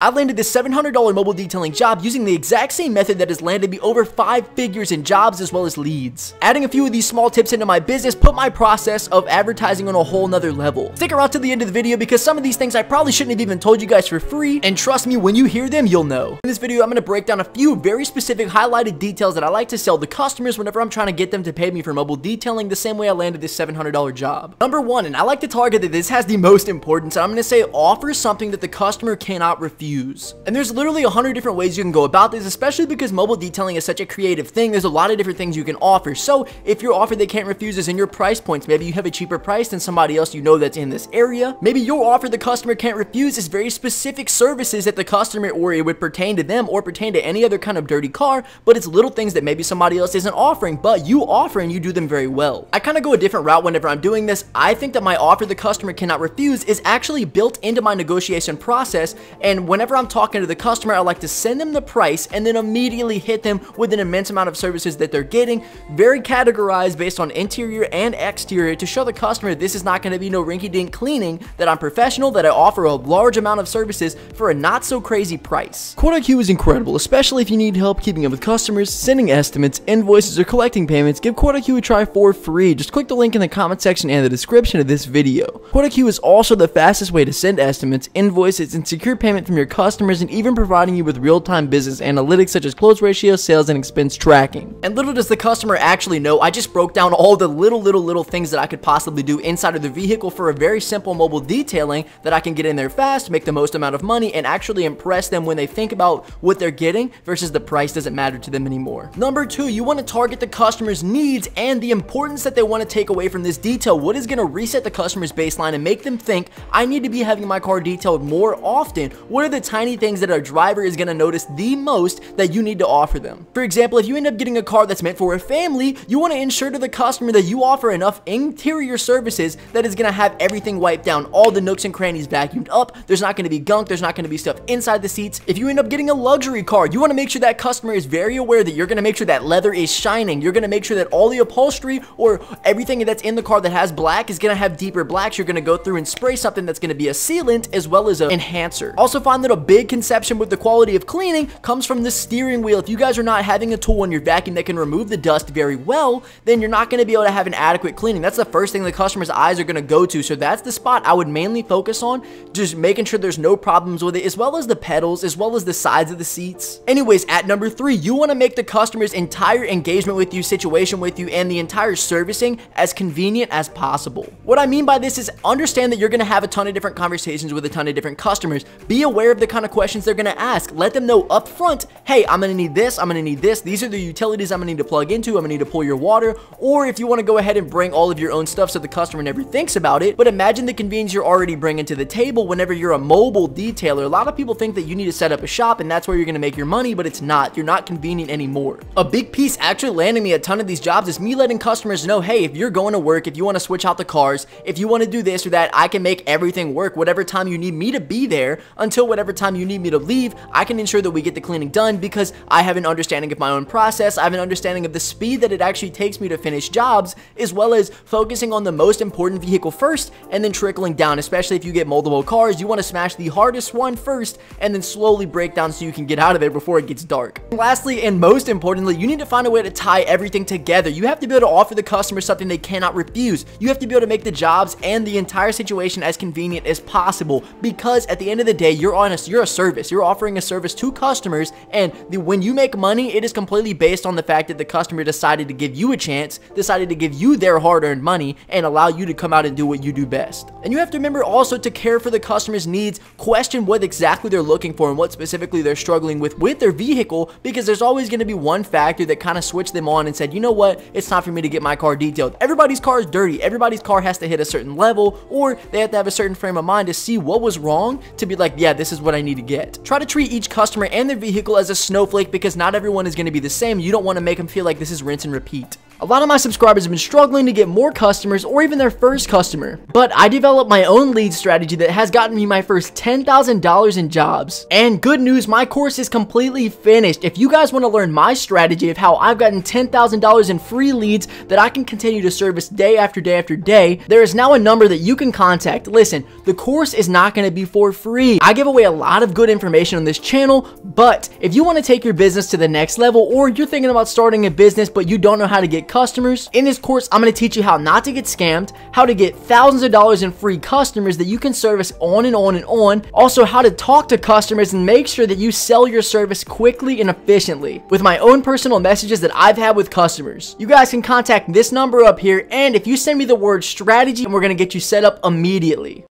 I landed this $700 mobile detailing job using the exact same method that has landed me over 5 figures in jobs as well as leads. Adding a few of these small tips into my business put my process of advertising on a whole nother level. Stick around to the end of the video because some of these things I probably shouldn't have even told you guys for free, and trust me, when you hear them, you'll know. In this video, I'm going to break down a few very specific highlighted details that I like to sell to customers whenever I'm trying to get them to pay me for mobile detailing the same way I landed this $700 job. Number one, and I like to target that this has the most importance, I'm going to say offer something that the customer cannot refuse. And there's literally 100 different ways you can go about this, especially because mobile detailing is such a creative thing. There's a lot of different things you can offer. So if your offer they can't refuse is in your price points, maybe you have a cheaper price than somebody else you know that's in this area. Maybe your offer the customer can't refuse is very specific services that the customer, or it would pertain to them or pertain to any other kind of dirty car, but it's little things that maybe somebody else isn't offering, but you offer and you do them very well. I kind of go a different route whenever I'm doing this. I think that my offer the customer cannot refuse is actually built into my negotiation process, and whenever I'm talking to the customer, I like to send them the price and then immediately hit them with an immense amount of services that they're getting, very categorized based on interior and exterior, to show the customer this is not going to be no rinky-dink cleaning, that I'm professional, that I offer a large amount of services for a not so crazy price. 𝗤𝘂𝗂𝗜 is incredible, especially if you need help keeping up with customers, sending estimates, invoices, or collecting payments. Give 𝗤𝘂𝗂𝗜 a try for free. Just click the link in the comment section and the description of this video. 𝗤𝘂𝗂𝗜 is also the fastest way to send estimates, invoices, and secure payment from your customers, and even providing you with real-time business analytics such as close ratio, sales, and expense tracking. And little does the customer actually know, I just broke down all the little things that I could possibly do inside of the vehicle for a very simple mobile detailing that I can get in there fast, make the most amount of money, and actually impress them when they think about what they're getting versus the price doesn't matter to them anymore. Number two, you want to target the customer's needs and the importance that they want to take away from this detail. What is going to reset the customer's baseline and make them think, I need to be having my car detailed more often? What are the tiny things that a driver is going to notice the most that you need to offer them? For example, if you end up getting a car that's meant for a family, you want to ensure to the customer that you offer enough interior services that is going to have everything wiped down, all the nooks and crannies vacuumed up, there's not going to be gunk, there's not going to be stuff inside the seats. If you end up getting a luxury car, you want to make sure that customer is very aware that you're going to make sure that leather is shining, you're going to make sure that all the upholstery or everything that's in the car that has black is going to have deeper blacks. You're going to go through and spray something that's going to be a sealant as well as an enhancer. Also find that a big conception with the quality of cleaning comes from the steering wheel. If you guys are not having a tool in your vacuum that can remove the dust very well, then you're not going to be able to have an adequate cleaning. That's the first thing the customer's eyes are going to go to. So that's the spot I would mainly focus on, just making sure there's no problems with it, as well as the pedals, as well as the sides of the seats. Anyways, at number three, you want to make the customer's entire engagement with you, situation with you, and the entire servicing as convenient as possible. What I mean by this is understand that you're going to have a ton of different conversations with a ton of different customers. Be aware of the kind of questions they're going to ask. Let them know up front, hey, I'm going to need this, I'm going to need this, these are the utilities I'm going to need to plug into, I'm going to need to pull your water. Or if you want to go ahead and bring all of your own stuff so the customer never thinks about it, but imagine the convenience you're already bringing to the table whenever you're a mobile detailer. A lot of people think that you need to set up a shop and that's where you're going to make your money, but it's not. You're not convenient anymore. A big piece actually landing me a ton of these jobs is me letting customers know, hey, if you're going to work, if you want to switch out the cars, if you want to do this or that, I can make everything work. Whatever time you need me to be there until whatever time you need me to leave, I can ensure that we get the cleaning done because I have an understanding of my own process. I have an understanding of the speed that it actually takes me to finish jobs, as well as focusing on the most important vehicle first and then trickling down. Especially if you get multiple cars, you want to smash the hardest one first and then slowly break down so you can get out of there before it gets dark. And lastly, and most importantly, you need to find a way to tie everything together. You have to be able to offer the customer something they cannot refuse. You have to be able to make the jobs and the entire situation as convenient as possible, because at the end of the day, you're a service. You're offering a service to customers, and when you make money, it is completely based on the fact that the customer decided to give you a chance, decided to give you their hard-earned money, and allow you to come out and do what you do best. And you have to remember also to care for the customer's needs, question what exactly they're looking for and what specifically they're struggling with their vehicle, because there's always going to be one factor that kind of switched them on and said, you know what, it's time for me to get my car detailed. Everybody's car is dirty. Everybody's car has to hit a certain level, or they have to have a certain frame of mind to see what was wrong to be like, yeah, this is what I need to get. Try to treat each customer and their vehicle as a snowflake, because not everyone is going to be the same. You don't want to make them feel like this is rinse and repeat. A lot of my subscribers have been struggling to get more customers or even their first customer, but I developed my own lead strategy that has gotten me my first $10,000 in jobs. And good news, my course is completely finished. If you guys want to learn my strategy of how I've gotten $10,000 in free leads that I can continue to service day after day after day, there is now a number that you can contact. Listen, the course is not going to be for free. I give away a lot of good information on this channel, but if you want to take your business to the next level, or you're thinking about starting a business but you don't know how to get customers, in this course I'm going to teach you how not to get scammed, how to get thousands of dollars in free customers that you can service on and on and on, also how to talk to customers and make sure that you sell your service quickly and efficiently with my own personal messages that I've had with customers. You guys can contact this number up here, and if you send me the word strategy, we're going to get you set up immediately.